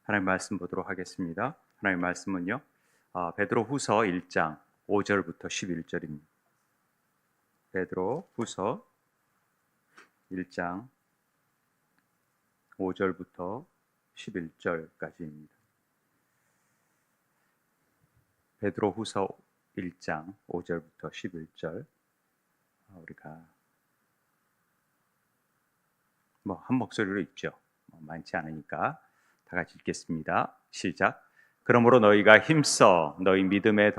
하나님 말씀 보도록 하겠습니다. 하나님 말씀은요, 베드로후서 1장 5절부터 11절입니다. 베드로후서 1장 5절부터 11절까지입니다. 베드로후서 1장 5절부터 11절, 우리가 한 목소리로 읽죠. 많지 않으니까 다 같이 읽겠습니다. 시작. 그러므로 너희가 힘써 너희 믿음의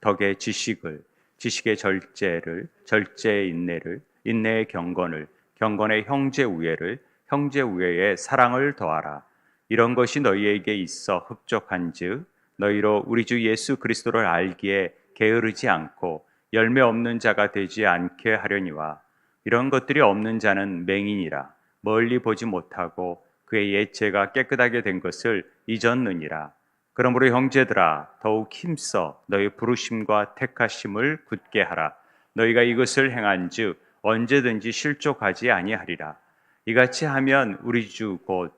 덕의 지식을, 지식의 절제를, 절제의 인내를, 인내의 경건을, 경건의 형제 우애를, 형제 우애의 사랑을 더하라. 이런 것이 너희에게 있어 흡족한즉 너희로 우리 주 예수 그리스도를 알기에 게으르지 않고 열매 없는 자가 되지 않게 하려니와. 이런 것들이 없는 자는 맹인이라 멀리 보지 못하고 그의 예체가 깨끗하게 된 것을 잊었느니라. 그러므로 형제들아 더욱 힘써 너희 부르심과 택하심을 굳게 하라. 너희가 이것을 행한즉 언제든지 실족하지 아니하리라. 이같이 하면 우리 주 곧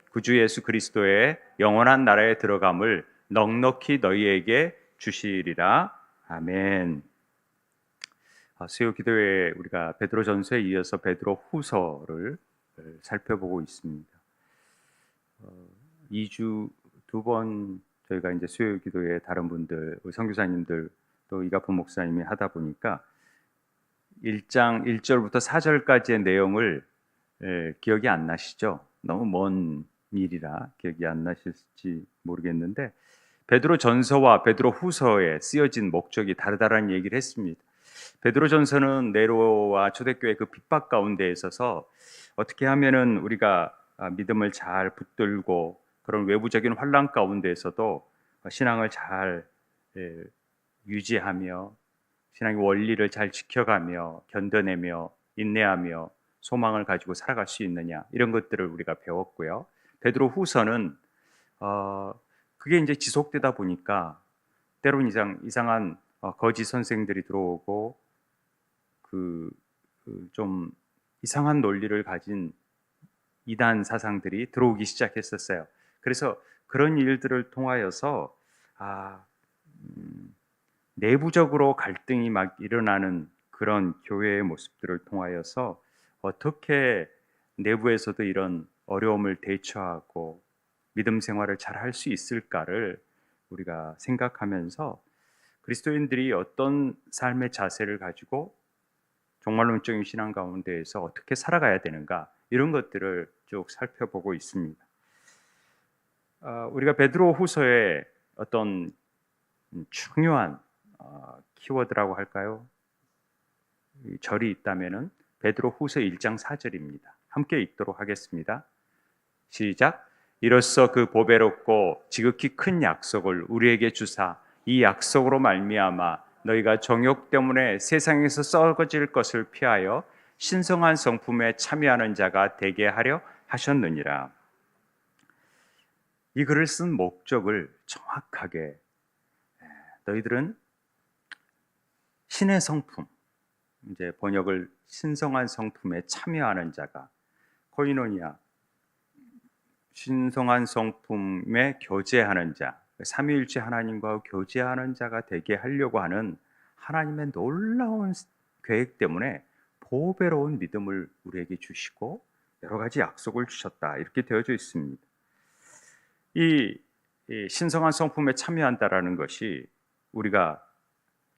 구주 예수 그리스도의 영원한 나라에 들어감을 넉넉히 너희에게 주시리라. 아멘. 수요 기도회 우리가 베드로전서에 이어서 베드로후서를 살펴보고 있습니다. 2주 두 번 저희가 이제 수요 기도회 다른 분들, 선교사님들 또 이가품 목사님이 하다 보니까 1장 1절부터 4절까지의 내용을 기억이 안 나시죠? 너무 먼 일이라 기억이 안 나실지 모르겠는데 베드로전서와 베드로후서에 쓰여진 목적이 다르다라는 얘기를 했습니다. 베드로전서는 네로와 초대교회 그 핍박 가운데 있어서 어떻게 하면은 우리가 믿음을 잘 붙들고 그런 외부적인 환란 가운데에서도 신앙을 잘 유지하며 신앙의 원리를 잘 지켜가며 견뎌내며 인내하며 소망을 가지고 살아갈 수 있느냐, 이런 것들을 우리가 배웠고요. 베드로후서는 그게 이제 지속되다 보니까 때로는 이상한 거짓 선생들이 들어오고 좀 이상한 논리를 가진 이단 사상들이 들어오기 시작했었어요. 그래서 그런 일들을 통하여서 내부적으로 갈등이 막 일어나는 그런 교회의 모습들을 통하여서 어떻게 내부에서도 이런 어려움을 대처하고 믿음 생활을 잘 할 수 있을까를 우리가 생각하면서 그리스도인들이 어떤 삶의 자세를 가지고 종말론적인 신앙 가운데에서 어떻게 살아가야 되는가, 이런 것들을 쭉 살펴보고 있습니다. 우리가 베드로후서에 어떤 중요한 키워드라고 할까요? 절이 있다면은 베드로후서 1장 4절입니다. 함께 읽도록 하겠습니다. 시작. 이로써 그 보배롭고 지극히 큰 약속을 우리에게 주사 이 약속으로 말미암아 너희가 정욕 때문에 세상에서 썩어질 것을 피하여 신성한 성품에 참여하는 자가 되게 하려 하셨느니라. 이 글을 쓴 목적을 정확하게, 너희들은 신의 성품, 이제 번역을 신성한 성품에 참여하는 자가, 코이노니아, 신성한 성품에 교제하는 자, 삼위일체 하나님과 교제하는 자가 되게 하려고 하는 하나님의 놀라운 계획 때문에 보배로운 믿음을 우리에게 주시고 여러 가지 약속을 주셨다, 이렇게 되어져 있습니다. 이 신성한 성품에 참여한다라는 것이 우리가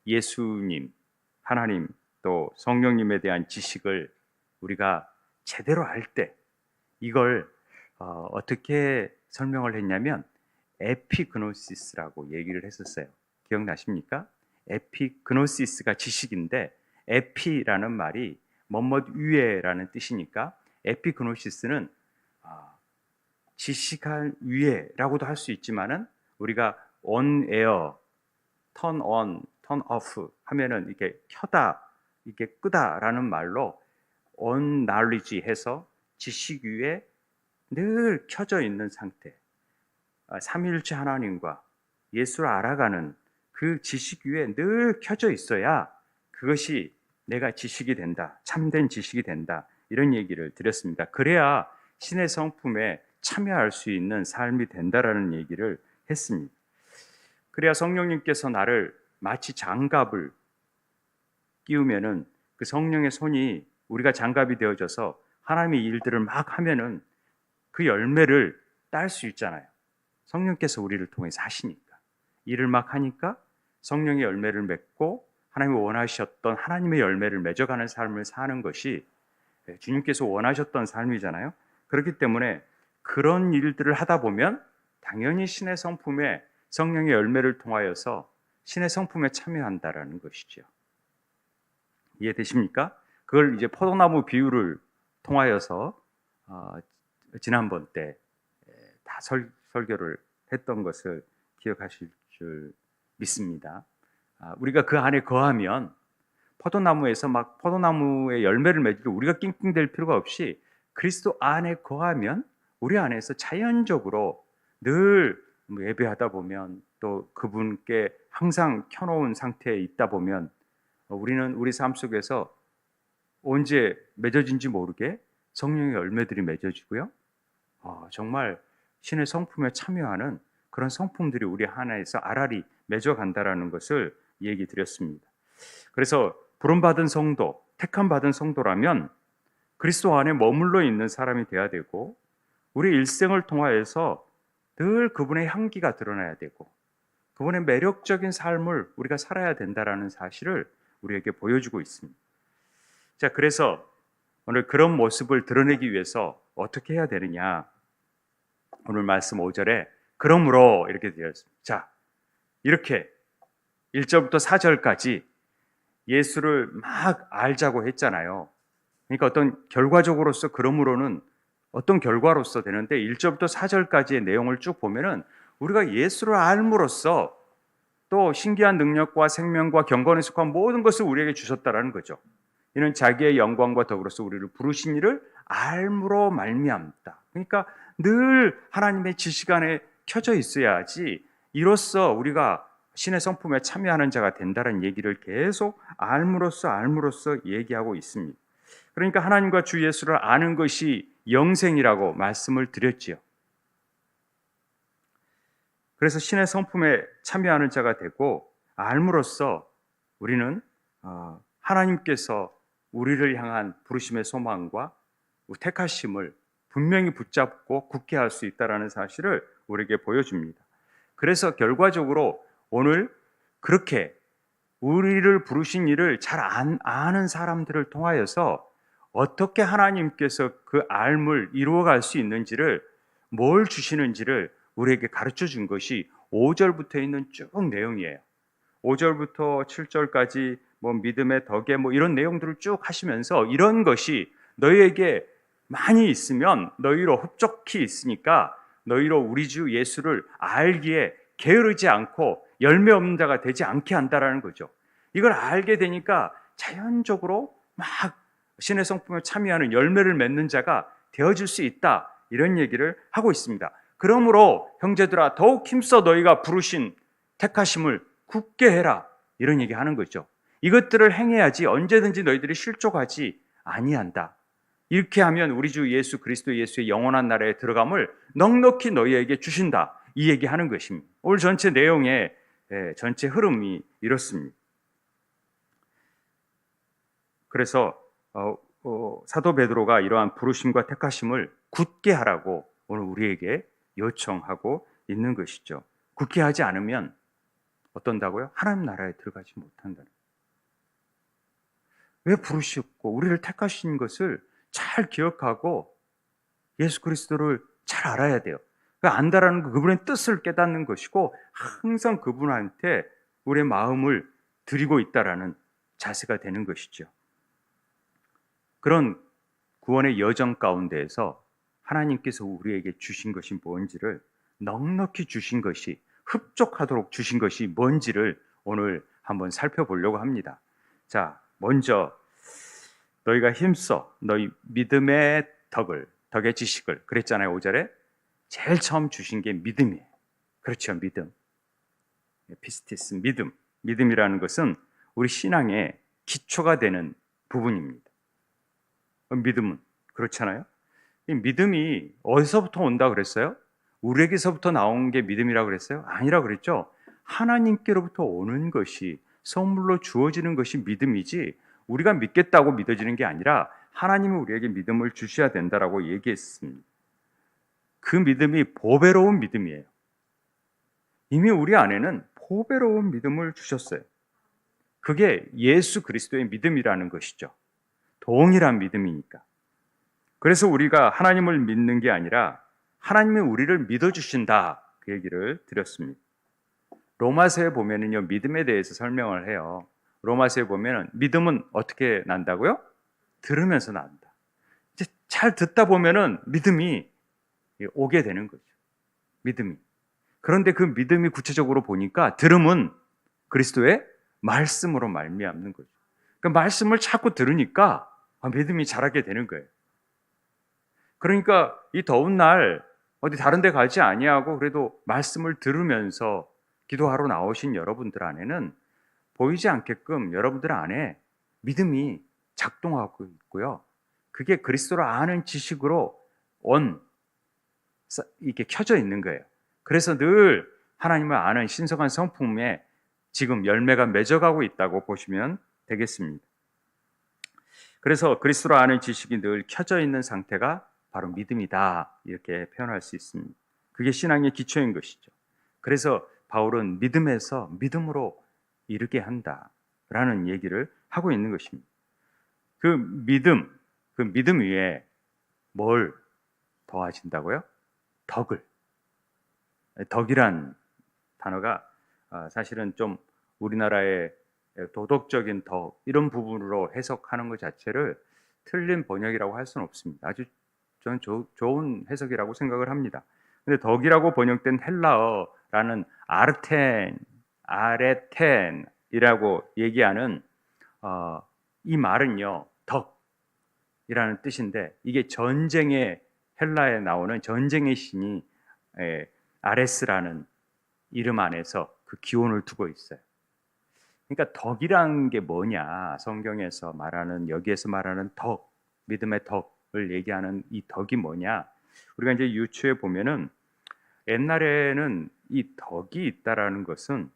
예수님, 하나님 또 성령님에 대한 지식을 우리가 제대로 알 때, 이걸 어떻게 설명을 했냐면 에피그노시스라고 얘기를 했었어요. 기억나십니까? 에피그노시스가 지식인데 에피라는 말이 뭐뭐 위에라는 뜻이니까 에피그노시스는 지식할 위에라고도 할 수 있지만은 우리가 on air, turn on, turn off 하면은 이렇게 켜다, 이렇게 끄다라는 말로 on knowledge 해서 지식 위에 늘 켜져 있는 상태, 삼위일체 하나님과 예수를 알아가는 그 지식 위에 늘 켜져 있어야 그것이 내가 지식이 된다, 참된 지식이 된다, 이런 얘기를 드렸습니다. 그래야 신의 성품에 참여할 수 있는 삶이 된다라는 얘기를 했습니다. 그래야 성령님께서 나를 마치 장갑을 끼우면은 그 성령의 손이 우리가 장갑이 되어져서 하나님의 일들을 막 하면은 그 열매를 딸 수 있잖아요. 성령께서 우리를 통해서 하시니까. 일을 막 하니까 성령의 열매를 맺고 하나님이 원하셨던 하나님의 열매를 맺어가는 삶을 사는 것이 주님께서 원하셨던 삶이잖아요. 그렇기 때문에 그런 일들을 하다 보면 당연히 신의 성품에 성령의 열매를 통하여서 신의 성품에 참여한다라는 것이죠. 이해되십니까? 그걸 이제 포도나무 비유를 통하여서 지난번 때 다 설교를 했던 것을 기억하실 줄 믿습니다. 우리가 그 안에 거하면 포도나무에서 막 포도나무의 열매를 맺기를 우리가 낑낑댈 필요가 없이 그리스도 안에 거하면 우리 안에서 자연적으로 늘 예배하다 보면 또 그분께 항상 켜놓은 상태에 있다 보면 우리는 우리 삶 속에서 언제 맺어진지 모르게 성령의 열매들이 맺어지고요. 정말 신의 성품에 참여하는 그런 성품들이 우리 하나에서 알알이 맺어간다라는 것을 얘기 드렸습니다. 그래서 부름받은 성도, 택함받은 성도라면 그리스도 안에 머물러 있는 사람이 돼야 되고 우리 일생을 통하여서 늘 그분의 향기가 드러나야 되고 그분의 매력적인 삶을 우리가 살아야 된다라는 사실을 우리에게 보여주고 있습니다. 자, 그래서 오늘 그런 모습을 드러내기 위해서 어떻게 해야 되느냐? 오늘 말씀 5절에 그러므로 이렇게 되어 있습니다. 자, 이렇게 1절부터 4절까지 예수를 막 알자고 했잖아요. 그러니까 어떤 결과적으로서 그러므로는 어떤 결과로서 되는데 1절부터 4절까지의 내용을 쭉 보면은 우리가 예수를 알므로써 또 신기한 능력과 생명과 경건에 속한 모든 것을 우리에게 주셨다라는 거죠. 이는 자기의 영광과 더불어서 우리를 부르신 이를 알므로 말미암다. 그러니까 늘 하나님의 지식 안에 켜져 있어야지 이로써 우리가 신의 성품에 참여하는 자가 된다는 얘기를 계속 알므로써 얘기하고 있습니다. 그러니까 하나님과 주 예수를 아는 것이 영생이라고 말씀을 드렸지요. 그래서 신의 성품에 참여하는 자가 되고 알므로써 우리는 하나님께서 우리를 향한 부르심의 소망과 택하심을 분명히 붙잡고 굳게 할 수 있다는 사실을 우리에게 보여줍니다. 그래서 결과적으로 오늘 그렇게 우리를 부르신 일을 잘 아는 사람들을 통하여서 어떻게 하나님께서 그 알을 이루어갈 수 있는지를 뭘 주시는지를 우리에게 가르쳐 준 것이 5절부터 있는 쭉 내용이에요. 5절부터 7절까지 믿음의 덕에 이런 내용들을 쭉 하시면서 이런 것이 너희에게 많이 있으면 너희로 흡족히 있으니까 너희로 우리 주 예수를 알기에 게으르지 않고 열매 없는 자가 되지 않게 한다라는 거죠. 이걸 알게 되니까 자연적으로 막 신의 성품에 참여하는 열매를 맺는 자가 되어질 수 있다. 이런 얘기를 하고 있습니다. 그러므로 형제들아 더욱 힘써 너희가 부르신 택하심을 굳게 해라. 이런 얘기 하는 거죠. 이것들을 행해야지 언제든지 너희들이 실족하지 아니한다. 이렇게 하면 우리 주 예수 그리스도 예수의 영원한 나라에 들어감을 넉넉히 너희에게 주신다. 이 얘기하는 것입니다. 오늘 전체 내용의 전체 흐름이 이렇습니다. 그래서 사도 베드로가 이러한 부르심과 택하심을 굳게 하라고 오늘 우리에게 요청하고 있는 것이죠. 굳게 하지 않으면 어떤다고요? 하나님 나라에 들어가지 못한다는. 왜 부르셨고 우리를 택하신 것을 잘 기억하고 예수 그리스도를 잘 알아야 돼요. 안다라는 거 그분의 뜻을 깨닫는 것이고 항상 그분한테 우리의 마음을 드리고 있다라는 자세가 되는 것이죠. 그런 구원의 여정 가운데에서 하나님께서 우리에게 주신 것이 뭔지를 넉넉히 주신 것이 흡족하도록 주신 것이 뭔지를 오늘 한번 살펴보려고 합니다. 자, 먼저 너희가 힘써 너희 믿음의 덕의 지식을 그랬잖아요. 5절에 제일 처음 주신 게 믿음이에요. 그렇죠. 믿음. 피스티스 믿음이라는 것은 우리 신앙의 기초가 되는 부분입니다. 믿음은 그렇잖아요. 이 믿음이 어디서부터 온다 그랬어요? 우리에게서부터 나온 게 믿음이라고 그랬어요? 아니라 그랬죠. 하나님께로부터 오는 것이, 선물로 주어지는 것이 믿음이지, 우리가 믿겠다고 믿어지는 게 아니라 하나님이 우리에게 믿음을 주셔야 된다라고 얘기했습니다. 그 믿음이 보배로운 믿음이에요. 이미 우리 안에는 보배로운 믿음을 주셨어요. 그게 예수 그리스도의 믿음이라는 것이죠. 동일한 믿음이니까. 그래서 우리가 하나님을 믿는 게 아니라 하나님이 우리를 믿어주신다, 그 얘기를 드렸습니다. 로마서에 보면은요, 믿음에 대해서 설명을 해요. 로마서에 보면은 믿음은 어떻게 난다고요? 들으면서 난다. 이제 잘 듣다 보면은 믿음이 오게 되는 거죠. 믿음이. 그런데 그 믿음이 구체적으로 보니까 들음은 그리스도의 말씀으로 말미암는 거죠. 그 말씀을 자꾸 들으니까 믿음이 자라게 되는 거예요. 그러니까 이 더운 날 어디 다른 데 가지 아니하고 그래도 말씀을 들으면서 기도하러 나오신 여러분들 안에는 보이지 않게끔 여러분들 안에 믿음이 작동하고 있고요. 그게 그리스도를 아는 지식으로 이게 켜져 있는 거예요. 그래서 늘 하나님을 아는 신성한 성품에 지금 열매가 맺어가고 있다고 보시면 되겠습니다. 그래서 그리스도를 아는 지식이 늘 켜져 있는 상태가 바로 믿음이다, 이렇게 표현할 수 있습니다. 그게 신앙의 기초인 것이죠. 그래서 바울은 믿음에서 믿음으로 이르게 한다라는 얘기를 하고 있는 것입니다. 그 믿음 위에 뭘 더하신다고요? 덕이란 단어가 사실은 좀 우리나라의 도덕적인 덕, 이런 부분으로 해석하는 것 자체를 틀린 번역이라고 할 수는 없습니다. 아주 저는 좋은 해석이라고 생각을 합니다. 근데 덕이라고 번역된 헬라어라는 아레텐이라고 얘기하는 이 말은요, 덕이라는 뜻인데, 이게 전쟁의, 헬라에 나오는 전쟁의 신이 아레스라는 이름 안에서 그 기원을 두고 있어요. 그러니까 덕이란 게 뭐냐, 성경에서 말하는, 여기에서 말하는 덕, 믿음의 덕을 얘기하는 이 덕이 뭐냐, 우리가 이제 유추해 보면은 옛날에는 이 덕이 있다라는 것은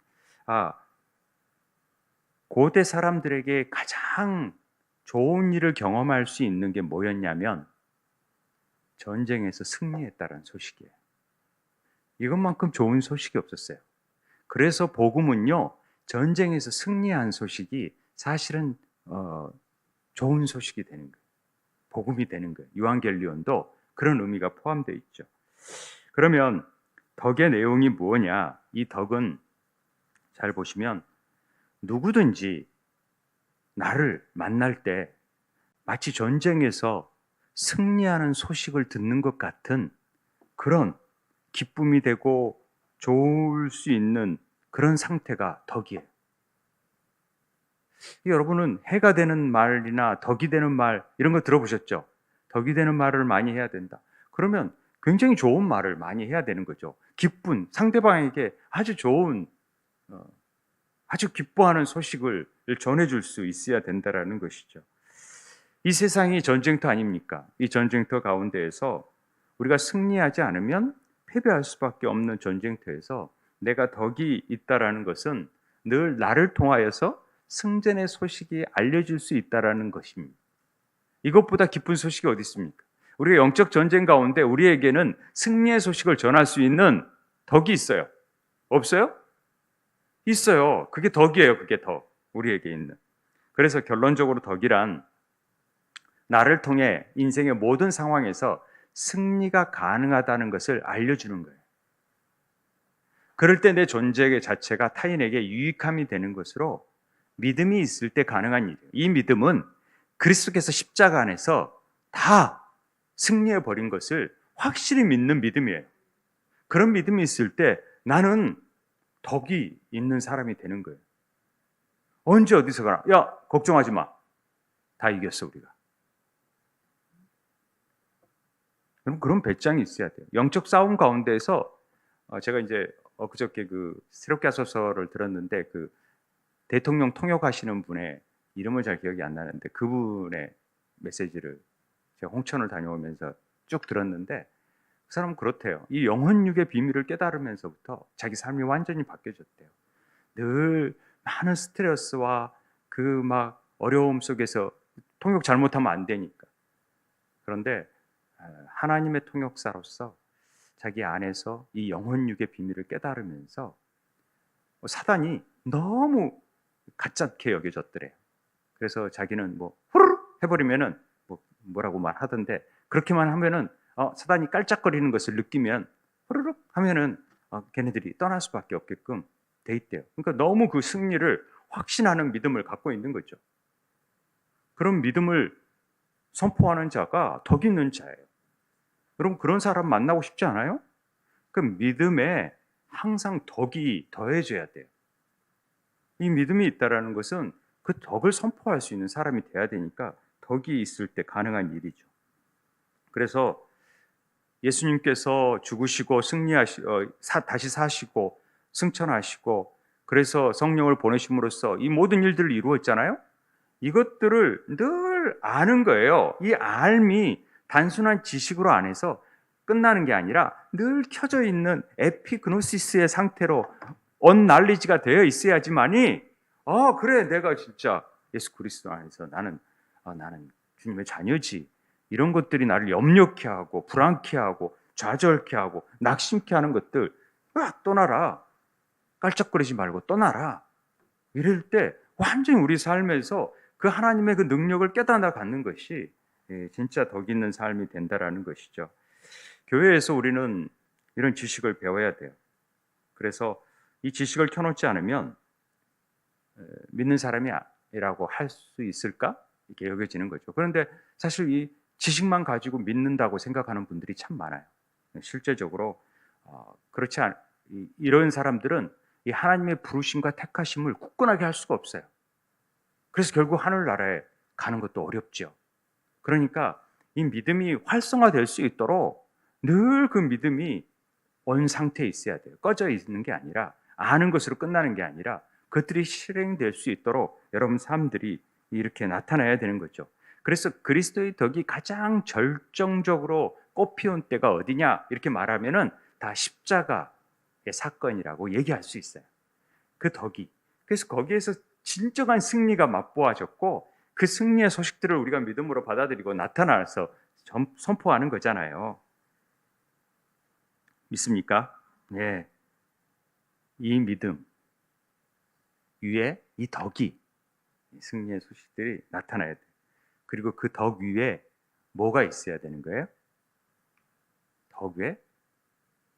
고대 사람들에게 가장 좋은 일을 경험할 수 있는 게 뭐였냐면 전쟁에서 승리했다라는 소식이에요. 이것만큼 좋은 소식이 없었어요. 그래서 복음은요, 전쟁에서 승리한 소식이 사실은 좋은 소식이 되는 거예요. 복음이 되는 거예요. 유한겔리온도 그런 의미가 포함되어 있죠. 그러면 덕의 내용이 뭐냐? 이 덕은 잘 보시면 누구든지 나를 만날 때 마치 전쟁에서 승리하는 소식을 듣는 것 같은 그런 기쁨이 되고 좋을 수 있는 그런 상태가 덕이에요. 여러분은 해가 되는 말이나 덕이 되는 말, 이런 거 들어보셨죠? 덕이 되는 말을 많이 해야 된다. 그러면 굉장히 좋은 말을 많이 해야 되는 거죠. 기쁜, 상대방에게 아주 좋은, 아주 기뻐하는 소식을 전해줄 수 있어야 된다라는 것이죠. 이 세상이 전쟁터 아닙니까? 이 전쟁터 가운데에서 우리가 승리하지 않으면 패배할 수밖에 없는 전쟁터에서 내가 덕이 있다라는 것은 늘 나를 통하여서 승전의 소식이 알려질 수 있다라는 것입니다. 이것보다 기쁜 소식이 어디 있습니까? 우리가 영적 전쟁 가운데 우리에게는 승리의 소식을 전할 수 있는 덕이 있어요. 없어요? 있어요. 그게 덕이에요. 그게 덕. 우리에게 있는. 그래서 결론적으로 덕이란 나를 통해 인생의 모든 상황에서 승리가 가능하다는 것을 알려주는 거예요. 그럴 때 내 존재 자체가 타인에게 유익함이 되는 것으로 믿음이 있을 때 가능한 일이에요. 이 믿음은 그리스도께서 십자가 안에서 다 승리해 버린 것을 확실히 믿는 믿음이에요. 그런 믿음이 있을 때 나는 덕이 있는 사람이 되는 거예요. 언제 어디서 가나, 야, 걱정하지 마. 다 이겼어, 우리가. 그럼 그런 배짱이 있어야 돼요. 영적 싸움 가운데에서 제가 이제 그저께 그 새롭게 하소서를 들었는데 그 대통령 통역하시는 분의 이름을 잘 기억이 안 나는데 그분의 메시지를 제가 홍천을 다녀오면서 쭉 들었는데 그 사람은 그렇대요. 이 영혼육의 비밀을 깨달으면서부터 자기 삶이 완전히 바뀌어졌대요. 늘 많은 스트레스와 그 막 어려움 속에서 통역 잘못하면 안 되니까. 그런데 하나님의 통역사로서 자기 안에서 이 영혼육의 비밀을 깨달으면서 사단이 너무 가짜게 여겨졌더래요. 그래서 자기는 뭐 후루룩 해버리면은 뭐라고 말하던데 그렇게만 하면은 사단이 깔짝거리는 것을 느끼면 후루룩 하면은 걔네들이 떠날 수밖에 없게끔 돼 있대요. 그러니까 너무 그 승리를 확신하는 믿음을 갖고 있는 거죠. 그런 믿음을 선포하는 자가 덕 있는 자예요. 여러분 그런 사람 만나고 싶지 않아요? 그 믿음에 항상 덕이 더해져야 돼요. 이 믿음이 있다라는 것은 그 덕을 선포할 수 있는 사람이 돼야 되니까 덕이 있을 때 가능한 일이죠. 그래서 예수님께서 죽으시고 다시 사시고 승천하시고 그래서 성령을 보내심으로써 이 모든 일들을 이루었잖아요. 이것들을 늘 아는 거예요. 이 알미 단순한 지식으로 안 해서 끝나는 게 아니라 늘 켜져 있는 에피그노시스의 상태로 언날리지가 되어 있어야지만이 그래 내가 진짜 예수 그리스도 안에서 나는 주님의 자녀지. 이런 것들이 나를 염려케 하고 불안케 하고 좌절케 하고 낙심케 하는 것들 떠나라. 깔짝거리지 말고 떠나라. 이럴 때 완전히 우리 삶에서 그 하나님의 그 능력을 깨닫아 갖는 것이 진짜 덕 있는 삶이 된다라는 것이죠. 교회에서 우리는 이런 지식을 배워야 돼요. 그래서 이 지식을 켜놓지 않으면 믿는 사람이라고 할 수 있을까? 이렇게 여겨지는 거죠. 그런데 사실 이 지식만 가지고 믿는다고 생각하는 분들이 참 많아요. 실제적으로 그렇지 않 이런 사람들은 이 하나님의 부르심과 택하심을 굳건하게 할 수가 없어요. 그래서 결국 하늘나라에 가는 것도 어렵죠. 그러니까 이 믿음이 활성화될 수 있도록 늘 그 믿음이 온 상태에 있어야 돼요. 꺼져 있는 게 아니라 아는 것으로 끝나는 게 아니라 그것들이 실행될 수 있도록 여러분 삶들이 이렇게 나타나야 되는 거죠. 그래서 그리스도의 덕이 가장 절정적으로 꽃피운 때가 어디냐 이렇게 말하면은 다 십자가의 사건이라고 얘기할 수 있어요. 그 덕이. 그래서 거기에서 진정한 승리가 맛보아졌고 그 승리의 소식들을 우리가 믿음으로 받아들이고 나타나서 선포하는 거잖아요. 믿습니까? 네. 이 믿음 위에 이 덕이 승리의 소식들이 나타나야 돼요. 그리고 그 덕 위에 뭐가 있어야 되는 거예요? 덕 위에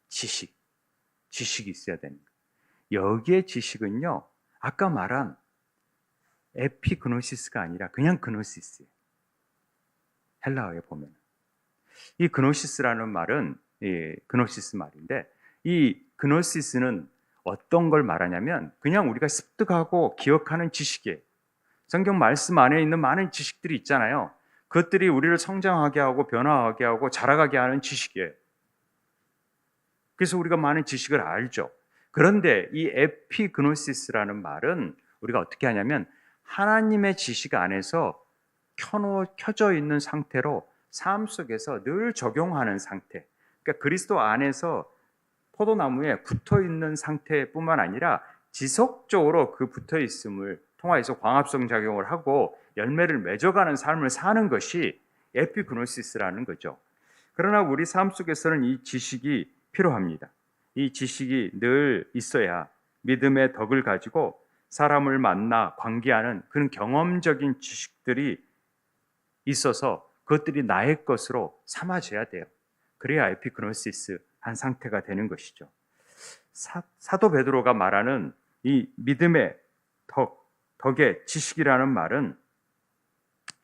지식이 있어야 되는 거예요. 여기에 지식은요, 아까 말한 에피그노시스가 아니라 그냥 그노시스예요. 헬라어에 보면 이 그노시스라는 말은 그노시스 말인데 이 그노시스는 어떤 걸 말하냐면 그냥 우리가 습득하고 기억하는 지식이에요. 성경 말씀 안에 있는 많은 지식들이 있잖아요. 그것들이 우리를 성장하게 하고 변화하게 하고 자라가게 하는 지식이에요. 그래서 우리가 많은 지식을 알죠. 그런데 이 에피그노시스라는 말은 우리가 어떻게 하냐면 하나님의 지식 안에서 켜져 있는 상태로 삶 속에서 늘 적용하는 상태. 그러니까 그리스도 안에서 포도나무에 붙어 있는 상태뿐만 아니라 지속적으로 그 붙어 있음을 통하여서 광합성 작용을 하고 열매를 맺어가는 삶을 사는 것이 에피그노시스라는 거죠. 그러나 우리 삶 속에서는 이 지식이 필요합니다. 이 지식이 늘 있어야 믿음의 덕을 가지고 사람을 만나 관계하는 그런 경험적인 지식들이 있어서 그것들이 나의 것으로 삼아져야 돼요. 그래야 에피그노시스 한 상태가 되는 것이죠. 사도 베드로가 말하는 이 믿음의 덕의 지식이라는 말은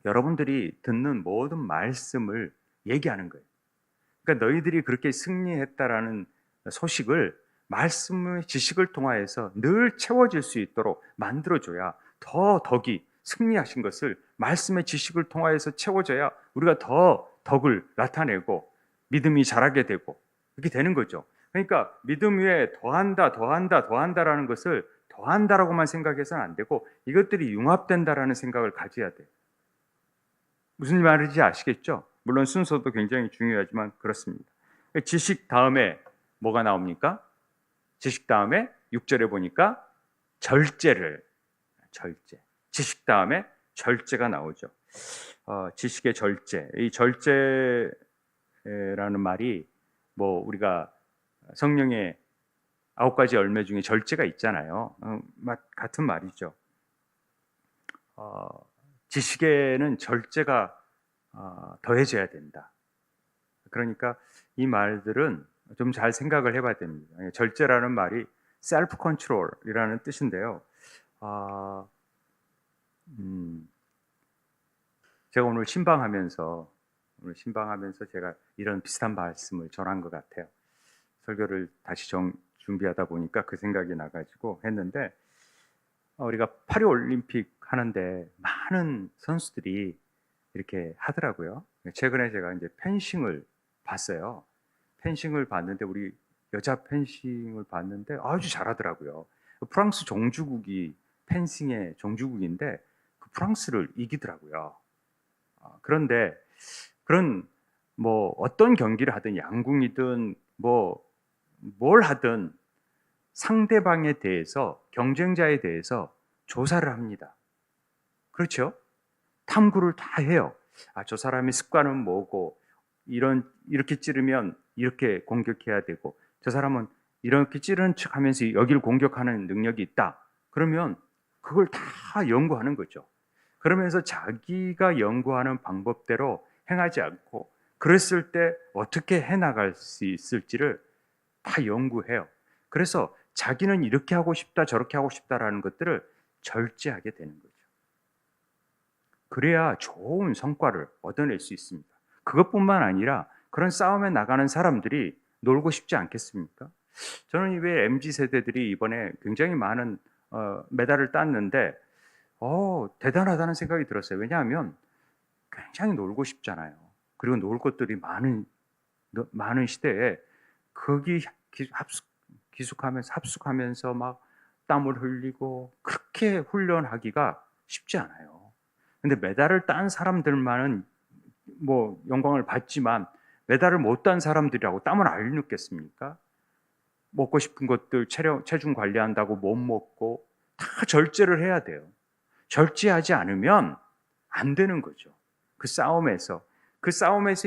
여러분들이 듣는 모든 말씀을 얘기하는 거예요. 그러니까 너희들이 그렇게 승리했다라는 소식을 말씀의 지식을 통하여서 늘 채워질 수 있도록 만들어줘야 더 덕이 승리하신 것을 말씀의 지식을 통하여서 채워져야 우리가 더 덕을 나타내고 믿음이 자라게 되고 그렇게 되는 거죠. 그러니까 믿음 위에 더한다라는 것을 더한다라고만 생각해서는 안 되고 이것들이 융합된다라는 생각을 가져야 돼요. 무슨 말인지 아시겠죠? 물론 순서도 굉장히 중요하지만 그렇습니다. 지식 다음에 뭐가 나옵니까? 지식 다음에 6절에 보니까 절제를, 절제. 지식 다음에 절제가 나오죠. 지식의 절제. 이 절제라는 말이 뭐 우리가 성령의 9가지 열매 중에 절제가 있잖아요. 같은 말이죠. 지식에는 절제가 더해져야 된다. 그러니까 이 말들은 좀 잘 생각을 해봐야 됩니다. 절제라는 말이 셀프 컨트롤이라는 뜻인데요. 제가 오늘 신방하면서 제가 이런 비슷한 말씀을 전한 것 같아요. 설교를 다시 준비하다 보니까 그 생각이 나가지고 했는데, 우리가 파리 올림픽 하는데 많은 선수들이 이렇게 하더라고요. 최근에 제가 이제 펜싱을 봤어요. 펜싱을 봤는데 우리 여자 펜싱을 봤는데 아주 잘하더라고요. 프랑스 종주국이 펜싱의 종주국인데 그 프랑스를 이기더라고요. 그런데 그런 뭐 어떤 경기를 하든 양궁이든 뭐 뭘 하든 상대방에 대해서, 경쟁자에 대해서 조사를 합니다. 그렇죠? 탐구를 다 해요. 저 사람의 습관은 뭐고, 이렇게 찌르면 이렇게 공격해야 되고, 저 사람은 이렇게 찌르는 척 하면서 여기를 공격하는 능력이 있다. 그러면 그걸 다 연구하는 거죠. 그러면서 자기가 연구하는 방법대로 행하지 않고, 그랬을 때 어떻게 해나갈 수 있을지를 다 연구해요. 그래서 자기는 이렇게 하고 싶다, 저렇게 하고 싶다라는 것들을 절제하게 되는 거죠. 그래야 좋은 성과를 얻어낼 수 있습니다. 그것뿐만 아니라 그런 싸움에 나가는 사람들이 놀고 싶지 않겠습니까? 저는 왜 MZ세대들이 이번에 굉장히 많은 메달을 땄는데 대단하다는 생각이 들었어요. 왜냐하면 굉장히 놀고 싶잖아요. 그리고 놀 것들이 많은 시대에 거기 합숙하면서 막 땀을 흘리고 그렇게 훈련하기가 쉽지 않아요. 근데 메달을 딴 사람들만은 뭐 영광을 받지만 메달을 못 딴 사람들이라고 땀을 안 흘렸겠습니까? 먹고 싶은 것들 체중 관리한다고 못 먹고 다 절제를 해야 돼요. 절제하지 않으면 안 되는 거죠. 그 싸움에서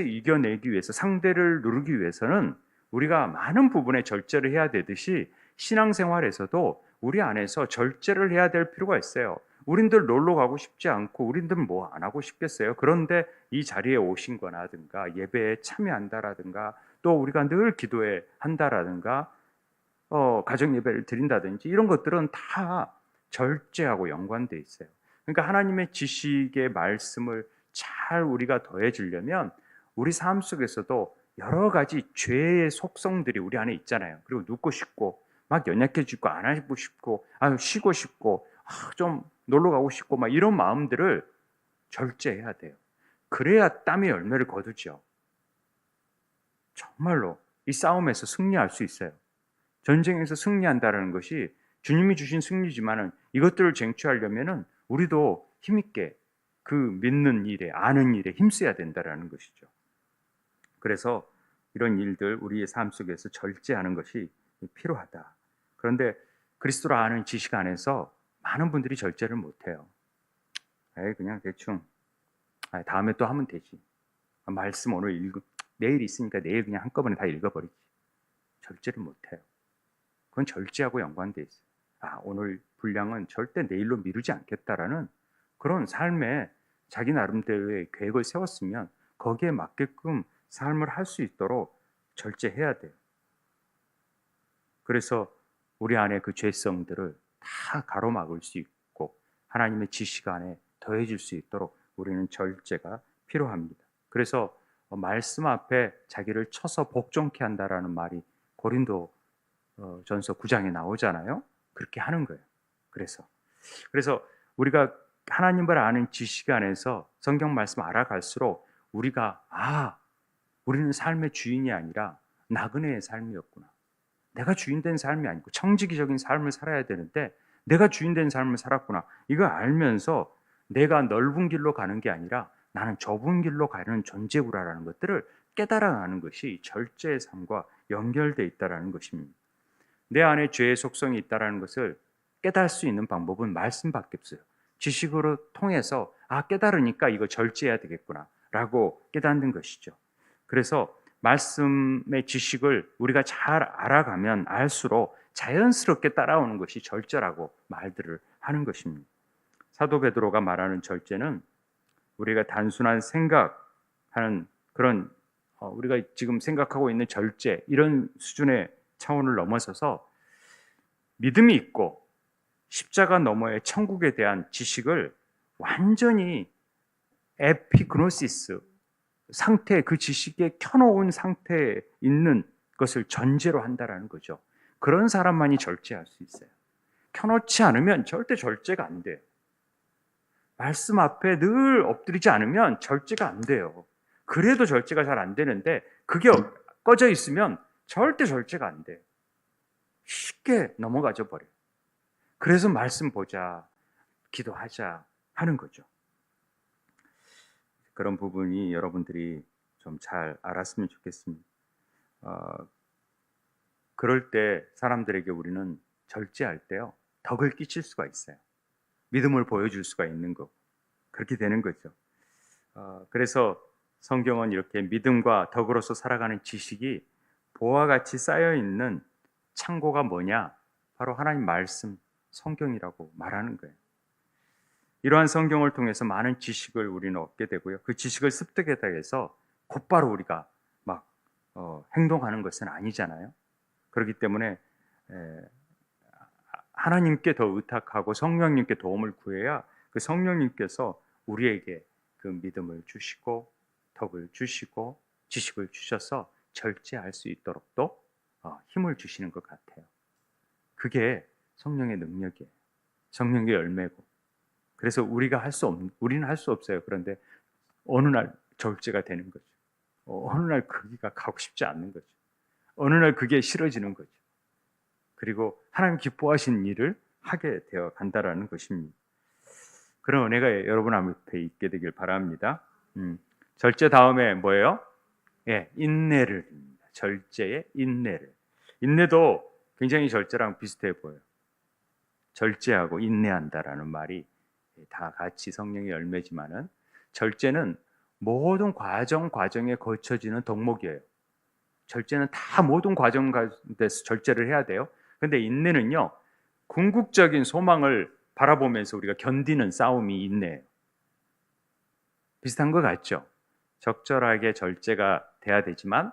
이겨내기 위해서, 상대를 누르기 위해서는 우리가 많은 부분에 절제를 해야 되듯이 신앙생활에서도 우리 안에서 절제를 해야 될 필요가 있어요. 우린들 놀러 가고 싶지 않고 우린들 뭐 안 하고 싶겠어요. 그런데 이 자리에 오신 거라든가 예배에 참여한다라든가 또 우리가 늘 기도에 한다라든가 가정 예배를 드린다든지 이런 것들은 다 절제하고 연관돼 있어요. 그러니까 하나님의 지식의 말씀을 잘 우리가 더해주려면 우리 삶 속에서도 여러 가지 죄의 속성들이 우리 안에 있잖아요. 그리고 눕고 싶고 막 연약해지고 안 하고 싶고 쉬고 싶고 좀 놀러 가고 싶고 막 이런 마음들을 절제해야 돼요. 그래야 땀의 열매를 거두죠. 정말로 이 싸움에서 승리할 수 있어요. 전쟁에서 승리한다는 것이 주님이 주신 승리지만은 이것들을 쟁취하려면은 우리도 힘있게 그 믿는 일에, 아는 일에 힘써야 된다라는 것이죠. 그래서 이런 일들 우리의 삶 속에서 절제하는 것이 필요하다. 그런데 그리스도를 아는 지식 안에서 많은 분들이 절제를 못해요. 그냥 대충 다음에 또 하면 되지. 말씀 오늘 내일 있으니까 내일 그냥 한꺼번에 다 읽어버리지. 절제를 못해요. 그건 절제하고 연관돼 있어요. 오늘 분량은 절대 내일로 미루지 않겠다라는 그런 삶에 자기 나름대로의 계획을 세웠으면 거기에 맞게끔 삶을 할 수 있도록 절제해야 돼요. 그래서 우리 안에 그 죄성들을 다 가로막을 수 있고 하나님의 지식 안에 더해질 수 있도록 우리는 절제가 필요합니다. 그래서 말씀 앞에 자기를 쳐서 복종케 한다라는 말이 고린도 전서 9장에 나오잖아요. 그렇게 하는 거예요. 그래서 우리가 하나님을 아는 지식 안에서 성경 말씀 알아갈수록 우리가 우리는 삶의 주인이 아니라 나그네의 삶이었구나. 내가 주인된 삶이 아니고 청지기적인 삶을 살아야 되는데 내가 주인된 삶을 살았구나. 이거 알면서 내가 넓은 길로 가는 게 아니라 나는 좁은 길로 가는 존재구라라는 것들을 깨달아가는 것이 절제의 삶과 연결되어 있다는 것입니다. 내 안에 죄의 속성이 있다는 것을 깨달을 수 있는 방법은 말씀밖에 없어요. 지식으로 통해서 깨달으니까 이거 절제해야 되겠구나 라고 깨닫는 것이죠. 그래서 말씀의 지식을 우리가 잘 알아가면 알수록 자연스럽게 따라오는 것이 절제라고 말들을 하는 것입니다. 사도 베드로가 말하는 절제는 우리가 단순한 생각하는 그런 우리가 지금 생각하고 있는 절제 이런 수준의 차원을 넘어서서 믿음이 있고 십자가 너머의 천국에 대한 지식을 완전히 에피그노시스 상태, 그 지식에 켜놓은 상태에 있는 것을 전제로 한다라는 거죠. 그런 사람만이 절제할 수 있어요. 켜놓지 않으면 절대 절제가 안 돼요. 말씀 앞에 늘 엎드리지 않으면 절제가 안 돼요. 그래도 절제가 잘 안 되는데 그게 꺼져 있으면 절대 절제가 안 돼요. 쉽게 넘어가져 버려요. 그래서 말씀 보자, 기도하자 하는 거죠. 그런 부분이 여러분들이 좀 잘 알았으면 좋겠습니다. 그럴 때 사람들에게 우리는 절제할 때요, 덕을 끼칠 수가 있어요. 믿음을 보여줄 수가 있는 거. 그렇게 되는 거죠. 그래서 성경은 이렇게 믿음과 덕으로서 살아가는 지식이 보와 같이 쌓여있는 창고가 뭐냐? 바로 하나님 말씀, 성경이라고 말하는 거예요. 이러한 성경을 통해서 많은 지식을 우리는 얻게 되고요. 그 지식을 습득했다 해서 곧바로 우리가 막 행동하는 것은 아니잖아요. 그렇기 때문에 하나님께 더 의탁하고 성령님께 도움을 구해야 그 성령님께서 우리에게 그 믿음을 주시고 덕을 주시고 지식을 주셔서 절제할 수 있도록 또 힘을 주시는 것 같아요. 그게 성령의 능력이에요. 성령의 열매고. 그래서 우리는 할 수 없어요. 그런데 어느 날 절제가 되는 거죠. 어느 날 거기가 가고 싶지 않는 거죠. 어느 날 그게 싫어지는 거죠. 그리고 하나님 기뻐하시는 일을 하게 되어 간다라는 것입니다. 그런 은혜가 여러분 앞에 있게 되길 바랍니다. 절제 다음에 뭐예요? 인내를 줍니다. 절제의 인내를. 인내도 굉장히 절제랑 비슷해 보여요. 절제하고 인내한다라는 말이 다 같이 성령의 열매지만은 절제는 모든 과정에 거쳐지는 덕목이에요. 절제는 다 모든 과정 가운데서 절제를 해야 돼요. 근데 인내는요, 궁극적인 소망을 바라보면서 우리가 견디는 싸움이 인내예요. 비슷한 것 같죠? 적절하게 절제가 돼야 되지만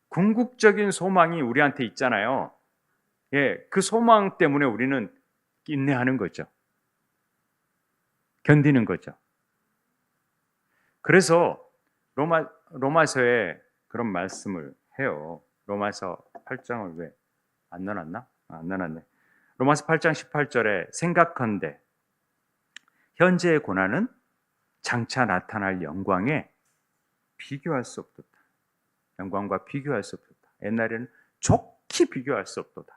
궁극적인 소망이 우리한테 있잖아요. 그 소망 때문에 우리는 인내하는 거죠. 견디는 거죠. 그래서 로마서에 그런 말씀을 해요. 로마서 8장을 왜 안 넣어놨나? 안 넣어놨네. 로마서 8장 18절에 생각컨대 현재의 고난은 장차 나타날 영광에 비교할 수 없도다. 영광과 비교할 수 없도다. 옛날에는 좋게 비교할 수 없도다.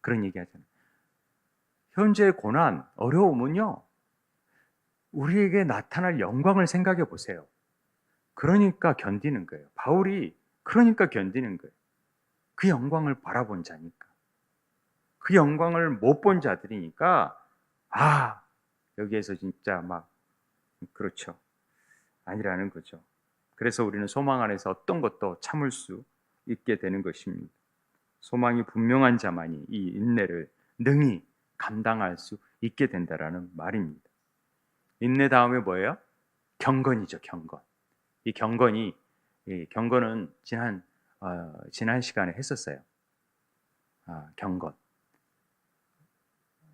그런 얘기 하잖아요. 현재의 고난, 어려움은요, 우리에게 나타날 영광을 생각해 보세요. 그러니까 견디는 거예요. 바울이 그러니까 견디는 거예요. 그 영광을 바라본 자니까. 그 영광을 못 본 자들이니까 여기에서 진짜 막 그렇죠. 아니라는 거죠. 그래서 우리는 소망 안에서 어떤 것도 참을 수 있게 되는 것입니다. 소망이 분명한 자만이 이 인내를 능히 감당할 수 있게 된다라는 말입니다. 인내 다음에 뭐예요? 경건이죠. 경건. 이 경건은 지난 시간에 했었어요. 경건.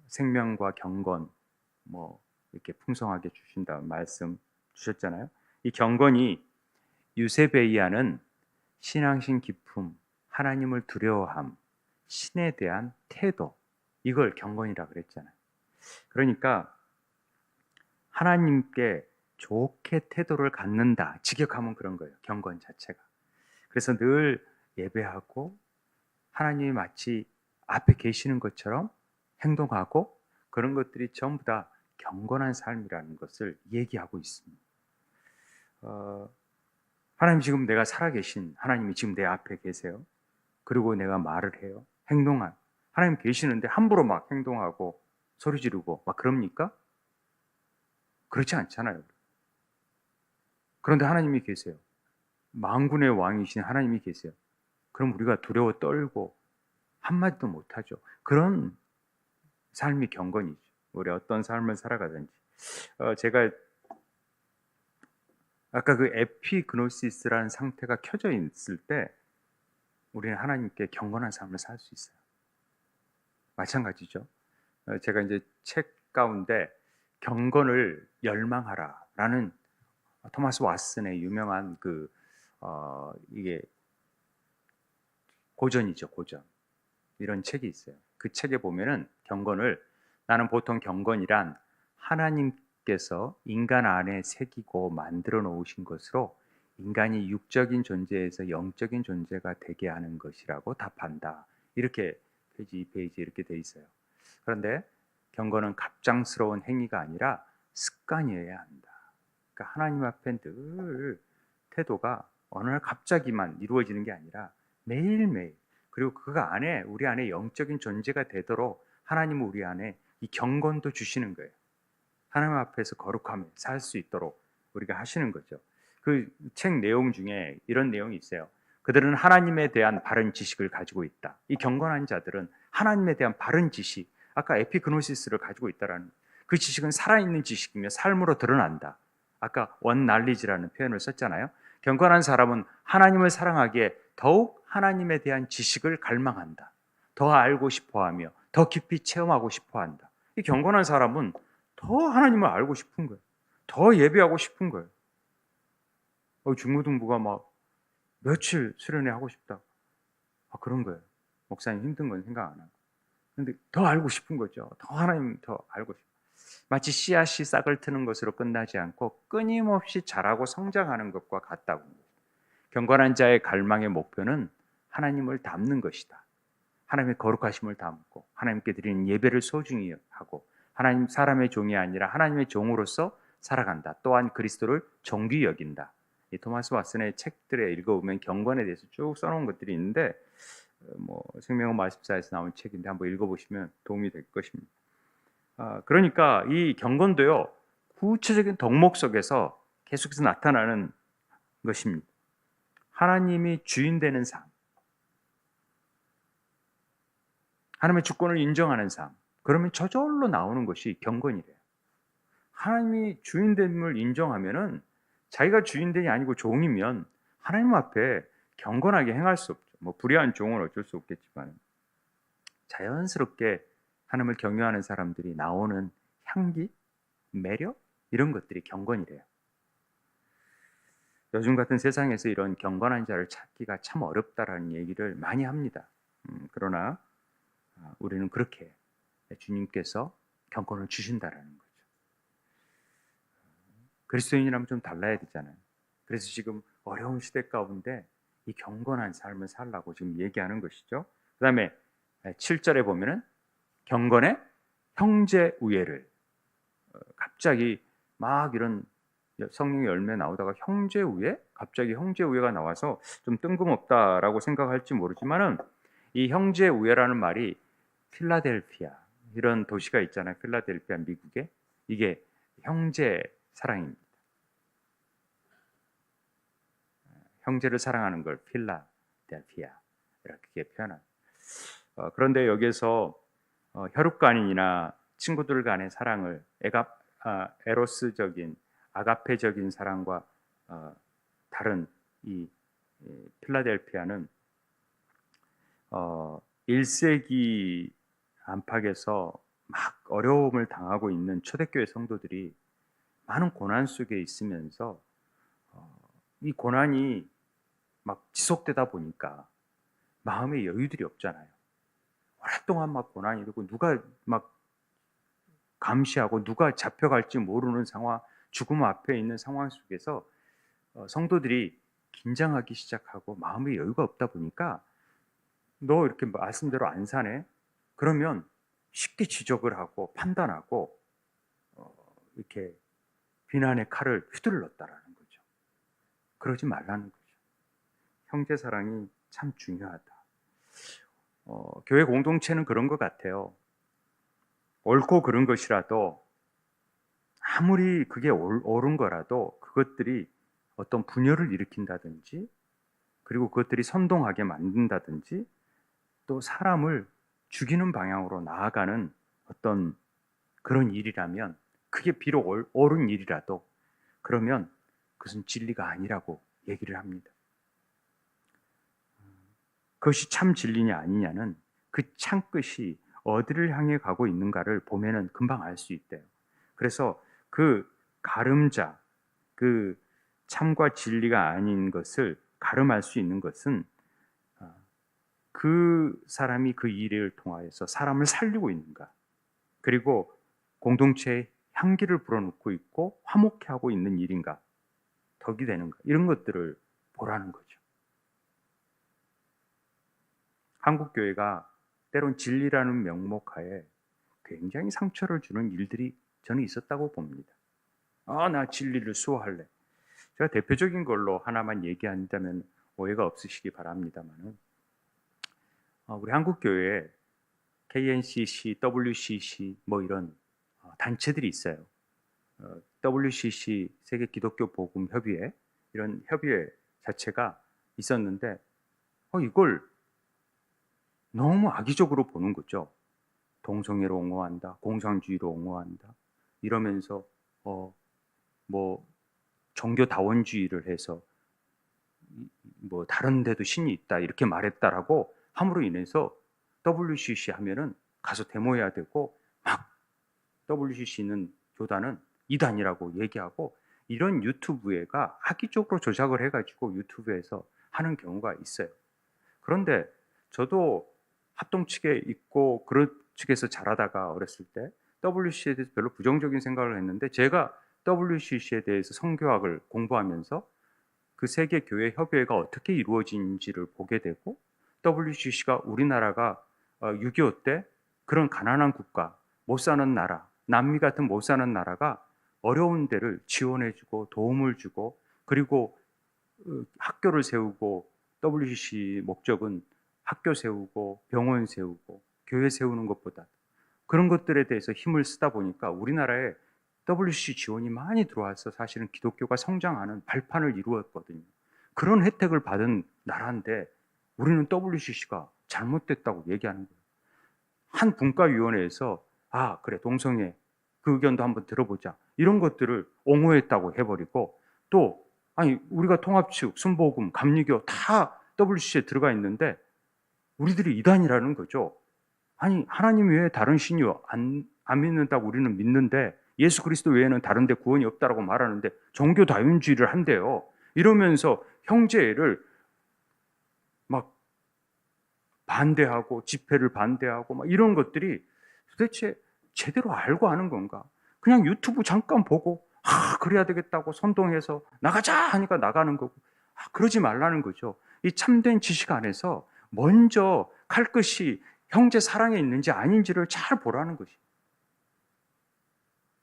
생명과 경건 이렇게 풍성하게 주신다는 말씀 주셨잖아요. 이 경건이 유세베이아는 신앙심 깊음, 하나님을 두려워함, 신에 대한 태도, 이걸 경건이라 그랬잖아요. 그러니까 하나님께 좋게 태도를 갖는다, 직역하면 그런 거예요. 경건 자체가. 그래서 늘 예배하고 하나님이 마치 앞에 계시는 것처럼 행동하고 그런 것들이 전부 다 경건한 삶이라는 것을 얘기하고 있습니다. 하나님 지금 내가 살아계신 하나님이 지금 내 앞에 계세요. 그리고 내가 말을 해요. 행동한 하나님 계시는데 함부로 막 행동하고 소리 지르고 막 그럽니까? 그렇지 않잖아요. 그런데 하나님이 계세요. 만군의 왕이신 하나님이 계세요. 그럼 우리가 두려워 떨고 한마디도 못하죠. 그런 삶이 경건이죠. 우리 어떤 삶을 살아가든지. 제가 아까 그 에피그노시스라는 상태가 켜져 있을 때 우리는 하나님께 경건한 삶을 살 수 있어요. 마찬가지죠. 제가 이제 책 가운데 경건을 열망하라라는 토마스 왓슨의 유명한 이게 고전이죠, 고전. 이런 책이 있어요. 그 책에 보면은 나는 보통 경건이란 하나님께서 인간 안에 새기고 만들어 놓으신 것으로 인간이 육적인 존재에서 영적인 존재가 되게 하는 것이라고 답한다. 이렇게 페이지 2페이지 이렇게 돼 있어요. 그런데 경건은 갑작스러운 행위가 아니라 습관이어야 한다. 그러니까 하나님 앞에 늘 태도가 어느 날 갑자기만 이루어지는 게 아니라 매일매일, 그리고 우리 안에 영적인 존재가 되도록 하나님은 우리 안에 이 경건도 주시는 거예요. 하나님 앞에서 거룩하며 살 수 있도록 우리가 하시는 거죠. 그 책 내용 중에 이런 내용이 있어요. 그들은 하나님에 대한 바른 지식을 가지고 있다. 이 경건한 자들은 하나님에 대한 바른 지식, 아까 에피그노시스를 가지고 있다라는, 그 지식은 살아있는 지식이며 삶으로 드러난다. 아까 원날리지라는 표현을 썼잖아요. 경건한 사람은 하나님을 사랑하기에 더욱 하나님에 대한 지식을 갈망한다. 더 알고 싶어하며 더 깊이 체험하고 싶어한다. 이 경건한 사람은 더 하나님을 알고 싶은 거예요. 더 예배하고 싶은 거예요. 중고등부가 막 며칠 수련회 하고 싶다. 그런 거예요. 목사님 힘든 건 생각 안 하고. 근데 더 알고 싶은 거죠. 더 하나님 더 알고 싶어요. 마치 씨앗이 싹을 트는 것으로 끝나지 않고 끊임없이 자라고 성장하는 것과 같다고. 경건한 자의 갈망의 목표는 하나님을 닮는 것이다. 하나님의 거룩하심을 담고 하나님께 드리는 예배를 소중히 하고 하나님 사람의 종이 아니라 하나님의 종으로서 살아간다. 또한 그리스도를 정귀히 여긴다. 이 토마스 왓슨의 책들에 읽어보면 경건에 대해서 쭉 써놓은 것들이 있는데 생명의 말씀사에서 나온 책인데 한번 읽어보시면 도움이 될 것입니다. 그러니까 이 경건도요, 구체적인 덕목 속에서 계속해서 나타나는 것입니다. 하나님이 주인 되는 삶, 하나님의 주권을 인정하는 삶, 그러면 저절로 나오는 것이 경건이래요. 하나님이 주인됨을 인정하면은 자기가 주인됨이 아니고 종이면 하나님 앞에 경건하게 행할 수 없죠. 불의한 종은 어쩔 수 없겠지만 자연스럽게 하나님을 경외하는 사람들이 나오는 향기, 매력, 이런 것들이 경건이래요. 요즘 같은 세상에서 이런 경건한 자를 찾기가 참 어렵다라는 얘기를 많이 합니다. 그러나 우리는 그렇게 주님께서 경건을 주신다라는 거죠. 그리스도인이라면 좀 달라야 되잖아요. 그래서 지금 어려운 시대 가운데 이 경건한 삶을 살라고 지금 얘기하는 것이죠. 그 다음에 7절에 보면은 경건의 형제 우애를, 갑자기 막 이런 성령의 열매 나오다가 형제 우애? 갑자기 형제 우애가 나와서 좀 뜬금없다라고 생각할지 모르지만은 이 형제 우애라는 말이 필라델피아, 이런 도시가 있잖아요. 필라델피아, 미국에. 이게 형제 사랑입니다. 형제를 사랑하는 걸 필라델피아 이렇게 표현합니다. 그런데 여기에서 혈육간인이나 친구들 간의 사랑을 에로스적인 아가페적인 사랑과 다른 이 필라델피아는 1세기 안팎에서 막 어려움을 당하고 있는 초대교회 성도들이 많은 고난 속에 있으면서 이 고난이 막 지속되다 보니까 마음의 여유들이 없잖아요. 오랫동안 막 고난이 되고 누가 막 감시하고 누가 잡혀갈지 모르는 상황, 죽음 앞에 있는 상황 속에서 성도들이 긴장하기 시작하고 마음의 여유가 없다 보니까 너 이렇게 말씀대로 안 사네? 그러면 쉽게 지적을 하고 판단하고 이렇게 비난의 칼을 휘둘렀다라는 거죠. 그러지 말라는 거죠. 형제 사랑이 참 중요하다. 교회 공동체는 그런 것 같아요. 옳고 그른 것이라도 아무리 그게 옳은 거라도 그것들이 어떤 분열을 일으킨다든지 그리고 그것들이 선동하게 만든다든지 또 사람을 죽이는 방향으로 나아가는 어떤 그런 일이라면 그게 비록 옳은 일이라도 그러면 그것은 진리가 아니라고 얘기를 합니다. 그것이 참 진리냐 아니냐는 그 창끝이 어디를 향해 가고 있는가를 보면은 금방 알 수 있대요. 그래서 그 가름자, 그 참과 진리가 아닌 것을 가름할 수 있는 것은 그 사람이 그 일을 통하여서 사람을 살리고 있는가, 그리고 공동체에 향기를 불어넣고 있고 화목해 하고 있는 일인가, 덕이 되는가, 이런 것들을 보라는 거죠. 한국 교회가 때론 진리라는 명목하에 굉장히 상처를 주는 일들이 저는 있었다고 봅니다. 나 진리를 수호할래. 제가 대표적인 걸로 하나만 얘기한다면 오해가 없으시기 바랍니다만은 우리 한국 교회에 KNCC, WCC 뭐 이런 단체들이 있어요. WCC 세계 기독교 복음 협의회 이런 협의회 자체가 있었는데 이걸 너무 악의적으로 보는 거죠. 동성애를 옹호한다, 공산주의를 옹호한다 이러면서 뭐 종교다원주의를 해서 뭐 다른 데도 신이 있다 이렇게 말했다라고 함으로 인해서 WCC 하면은 가서 데모해야 되고 막 WCC는 교단은 이단이라고 얘기하고 이런 유튜브에가 악의적으로 조작을 해가지고 유튜브에서 하는 경우가 있어요. 그런데 저도 합동 측에 있고 그런 측에서 자라다가 어렸을 때 WCC에 대해서 별로 부정적인 생각을 했는데 제가 WCC에 대해서 성교학을 공부하면서 그 세계 교회 협의회가 어떻게 이루어진지를 보게 되고 WCC가 우리나라가 6.25 때 그런 가난한 국가, 못 사는 나라, 남미 같은 못 사는 나라가 어려운 데를 지원해주고 도움을 주고 그리고 학교를 세우고 WCC 목적은 학교 세우고 병원 세우고 교회 세우는 것보다 그런 것들에 대해서 힘을 쓰다 보니까 우리나라에 WCC 지원이 많이 들어와서 사실은 기독교가 성장하는 발판을 이루었거든요. 그런 혜택을 받은 나라인데 우리는 WCC가 잘못됐다고 얘기하는 거예요. 한 분과위원회에서 그래 동성애 그 의견도 한번 들어보자 이런 것들을 옹호했다고 해버리고 또 우리가 통합측, 순복음, 감리교 다 WCC에 들어가 있는데 우리들이 이단이라는 거죠. 하나님 외에 다른 신이 안 믿는다고 우리는 믿는데 예수 그리스도 외에는 다른 데 구원이 없다라고 말하는데 종교 다윤주의를 한대요. 이러면서 형제를 막 반대하고 집회를 반대하고 막 이런 것들이 도대체 제대로 알고 하는 건가? 그냥 유튜브 잠깐 보고 그래야 되겠다고 선동해서 나가자 하니까 나가는 거고 그러지 말라는 거죠. 이 참된 지식 안에서 먼저 갈 것이 형제 사랑에 있는지 아닌지를 잘 보라는 것이죠.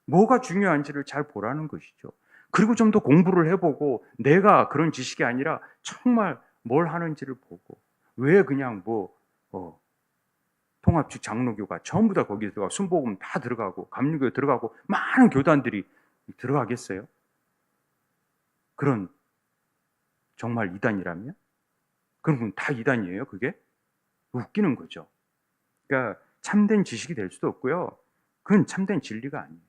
뭐가 중요한지를 잘 보라는 것이죠. 그리고 좀 더 공부를 해보고 내가 그런 지식이 아니라 정말 뭘 하는지를 보고 왜 그냥 통합측 장로교가 전부 다 거기에 들어가고 순복음 다 들어가고 감리교 들어가고 많은 교단들이 들어가겠어요? 그런 정말 이단이라면? 그럼 다 이단이에요 그게? 웃기는 거죠. 그러니까 참된 지식이 될 수도 없고요. 그건 참된 진리가 아니에요.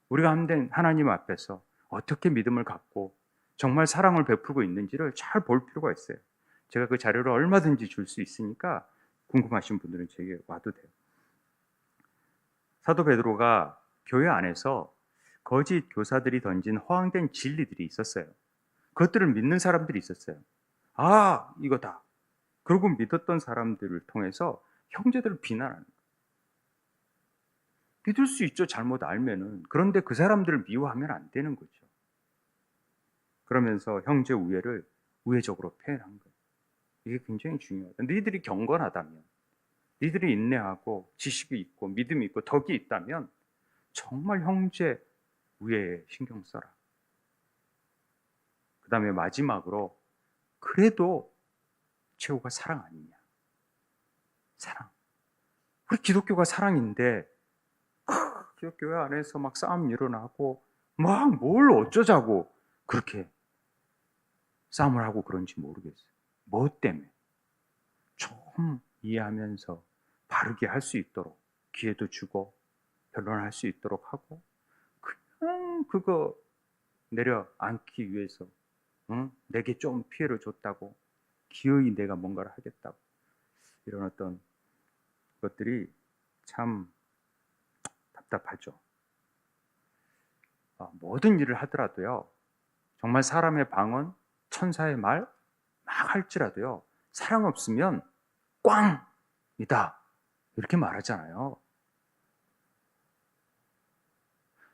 우리가 하나님 앞에서 어떻게 믿음을 갖고 정말 사랑을 베풀고 있는지를 잘 볼 필요가 있어요. 제가 그 자료를 얼마든지 줄 수 있으니까 궁금하신 분들은 제게 와도 돼요. 사도 베드로가 교회 안에서 거짓 교사들이 던진 허황된 진리들이 있었어요. 그것들을 믿는 사람들이 있었어요. 이거다. 그러고 믿었던 사람들을 통해서 형제들을 비난하는 거예요. 믿을 수 있죠. 잘못 알면은. 그런데 그 사람들을 미워하면 안 되는 거죠. 그러면서 형제 우애를 우애적으로 표현한 거예요. 이게 굉장히 중요하다. 너희들이 경건하다면, 너희들이 인내하고 지식이 있고 믿음이 있고 덕이 있다면 정말 형제 우애에 신경 써라. 다음에 마지막으로 그래도 최후가 사랑 아니냐. 사랑. 우리 기독교가 사랑인데 기독교회 안에서 막 싸움 일어나고 막 뭘 어쩌자고 그렇게 싸움을 하고 그런지 모르겠어요. 뭐 때문에? 좀 이해하면서 바르게 할 수 있도록 기회도 주고 변론할 수 있도록 하고 그냥 그거 내려앉기 위해서 내게 좀 피해를 줬다고 기어이 내가 뭔가를 하겠다고 이런 어떤 것들이 참 답답하죠. 모든 일을 하더라도요. 정말 사람의 방언, 천사의 말 막 할지라도요. 사랑 없으면 꽝이다. 이렇게 말하잖아요.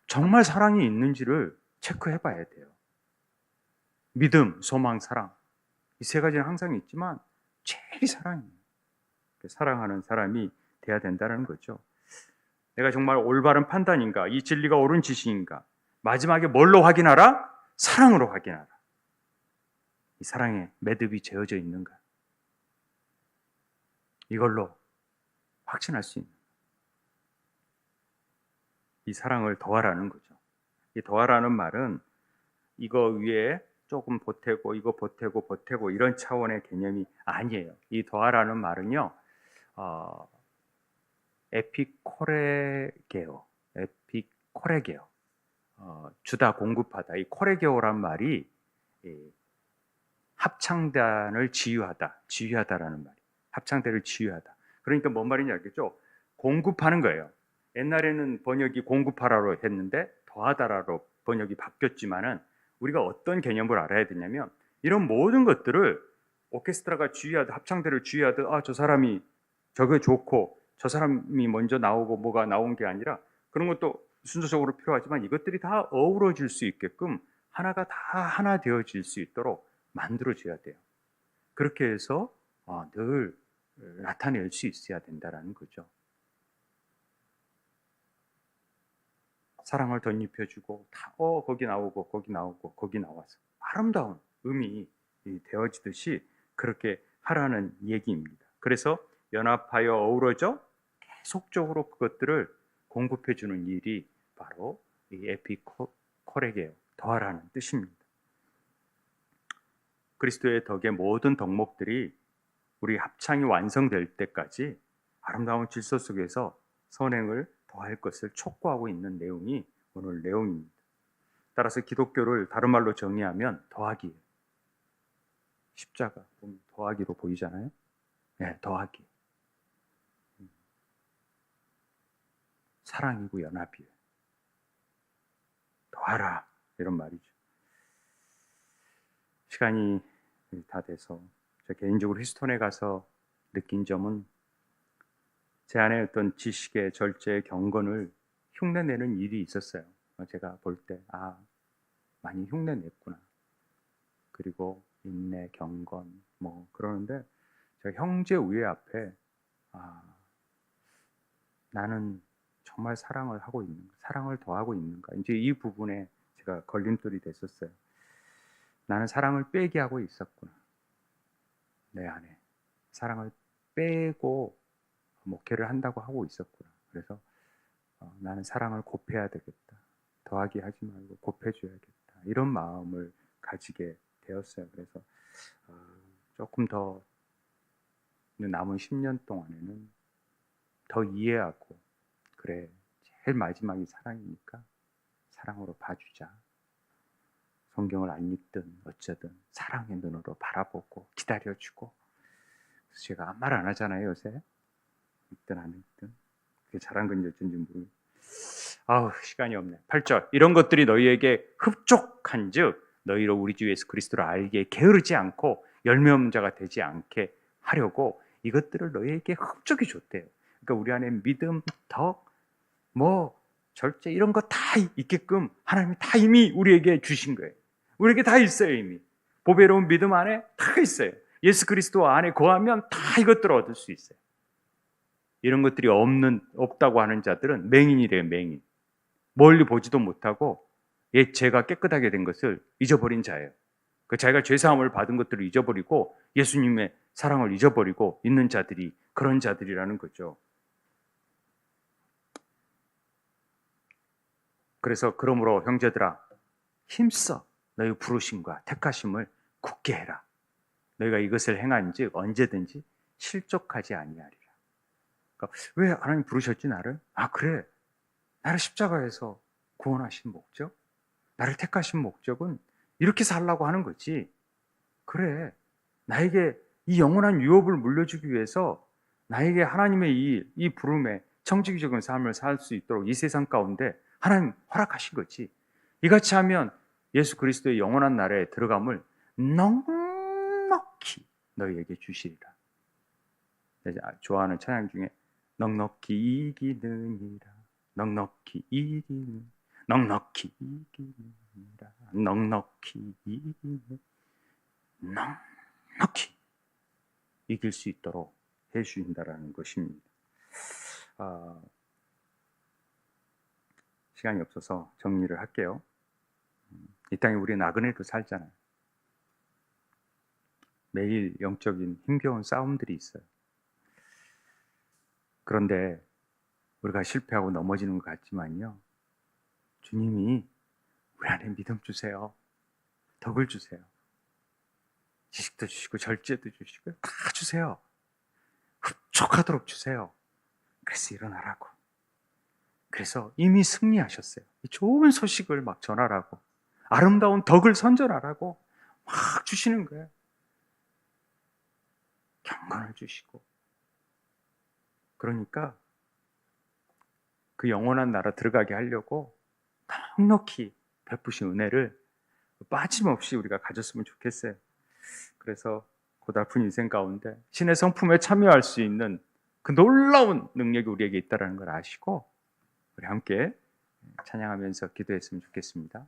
정말 사랑이 있는지를 체크해 봐야 돼요. 믿음, 소망, 사랑. 이 세 가지는 항상 있지만 제일 사랑이에요. 사랑하는 사람이 돼야 된다는 거죠. 내가 정말 올바른 판단인가? 이 진리가 옳은 지식인가? 마지막에 뭘로 확인하라? 사랑으로 확인하라. 이 사랑에 매듭이 재어져 있는가? 이걸로 확신할 수 있는 이 사랑을 더하라는 거죠. 이 더하라는 말은 이거 위에 조금 보태고 이거 보태고 이런 차원의 개념이 아니에요. 이 더하라는 말은요. 에피코레게오, 주다 공급하다. 이 코레게오란 말이 합창단을 지휘하다라는 말이. 합창대를 지휘하다. 그러니까 뭔 말인지 알겠죠? 공급하는 거예요. 옛날에는 번역이 공급하라로 했는데 더하다라로 번역이 바뀌었지만은 우리가 어떤 개념을 알아야 되냐면 이런 모든 것들을 오케스트라가 지휘하듯 합창대를 지휘하듯 저 사람이 저게 좋고 저 사람이 먼저 나오고 뭐가 나온 게 아니라 그런 것도 순서적으로 필요하지만 이것들이 다 어우러질 수 있게끔 하나가 다 하나 되어질 수 있도록 만들어져야 돼요. 그렇게 해서 늘 나타낼 수 있어야 된다는 거죠. 사랑을 덧입혀주고 거기 나오고 거기 나오고 거기 나와서 아름다운 음이 되어지듯이 그렇게 하라는 얘기입니다. 그래서 연합하여 어우러져 계속적으로 그것들을 공급해주는 일이 바로 이 에피코레게오, 더하라는 뜻입니다. 그리스도의 덕의 모든 덕목들이 우리 합창이 완성될 때까지 아름다운 질서 속에서 선행을 더할 것을 촉구하고 있는 내용이 오늘 내용입니다. 따라서 기독교를 다른 말로 정의하면 더하기예요. 십자가 보면 더하기로 보이잖아요. 네, 더하기. 사랑이고 연합이에요. 더하라 이런 말이죠. 시간이 다 돼서 저 개인적으로 휴스턴에 가서 느낀 점은 제 안에 어떤 지식의 절제의 경건을 흉내내는 일이 있었어요. 제가 볼 때 많이 흉내냈구나. 그리고 인내, 경건 뭐 그러는데 저 형제 우애 앞에 나는 정말 사랑을 하고 있는가, 사랑을 더하고 있는가. 이제 이 부분에 제가 걸림돌이 됐었어요. 나는 사랑을 빼게 하고 있었구나. 내 안에 사랑을 빼고 목회를 한다고 하고 있었구나. 그래서 나는 사랑을 곱해야 되겠다. 더하기 하지 말고 곱해줘야겠다. 이런 마음을 가지게 되었어요. 그래서 조금 더 남은 10년 동안에는 더 이해하고 그래, 제일 마지막이 사랑이니까 사랑으로 봐주자. 성경을 안 읽든 어쩌든 사랑의 눈으로 바라보고 기다려주고. 그래서 제가 아무 말 안 하잖아요, 요새. 읽든 안 읽든. 그게 잘한 건지 어쩐지 모르겠어요. 시간이 없네. 8절. 이런 것들이 너희에게 흡족한 즉 너희로 우리 주 예수 그리스도를 알기에 게으르지 않고 열매 없는 자가 되지 않게 하려고 이것들을 너희에게 흡족히 줬대요. 그러니까 우리 안에 믿음, 덕, 절제 이런 거 다 있게끔 하나님이 다 이미 우리에게 주신 거예요. 우리에게 다 있어요. 이미 보배로운 믿음 안에 다 있어요. 예수 그리스도 안에 거하면 다 이것들을 얻을 수 있어요. 이런 것들이 없다고 하는 자들은 맹인이래요. 맹인. 멀리 보지도 못하고 옛 죄가 깨끗하게 된 것을 잊어버린 자예요. 그 자기가 죄사함을 받은 것들을 잊어버리고 예수님의 사랑을 잊어버리고 있는 자들이 그런 자들이라는 거죠. 그래서 그러므로 형제들아 힘써 너희 부르심과 택하심을 굳게 해라. 너희가 이것을 행한즉 언제든지 실족하지 아니하리라. 그러니까 왜 하나님 부르셨지 나를? 아 그래, 나를 십자가에서 구원하신 목적, 나를 택하신 목적은 이렇게 살라고 하는 거지. 그래, 나에게 이 영원한 유업을 물려주기 위해서 나에게 하나님의 이 부름에 청지기적인 삶을 살 수 있도록 이 세상 가운데 하나님 허락하신 거지. 이같이 하면 예수 그리스도의 영원한 나라에 들어감을 넉넉히 너희에게 주시리라. 좋아하는 찬양 중에 넉넉히 이기느니라, 넉넉히 이기는, 넉넉히 이기느니라, 넉넉히 이기는, 넉넉히 이길 수 있도록 해주신다라는 것입니다. 시간이 없어서 정리를 할게요. 이 땅에 우리 나그네로 살잖아요. 매일 영적인 힘겨운 싸움들이 있어요. 그런데 우리가 실패하고 넘어지는 것 같지만요, 주님이 우리 안에 믿음 주세요. 덕을 주세요. 지식도 주시고 절제도 주시고 다 주세요. 흡족하도록 주세요. 그래서 일어나라고. 그래서 이미 승리하셨어요. 이 좋은 소식을 막 전하라고, 아름다운 덕을 선전하라고 막 주시는 거예요. 경건을 주시고. 그러니까 그 영원한 나라 들어가게 하려고 넉넉히 베푸신 은혜를 빠짐없이 우리가 가졌으면 좋겠어요. 그래서 고달픈 인생 가운데 신의 성품에 참여할 수 있는 그 놀라운 능력이 우리에게 있다는 걸 아시고 우리 함께 찬양하면서 기도했으면 좋겠습니다.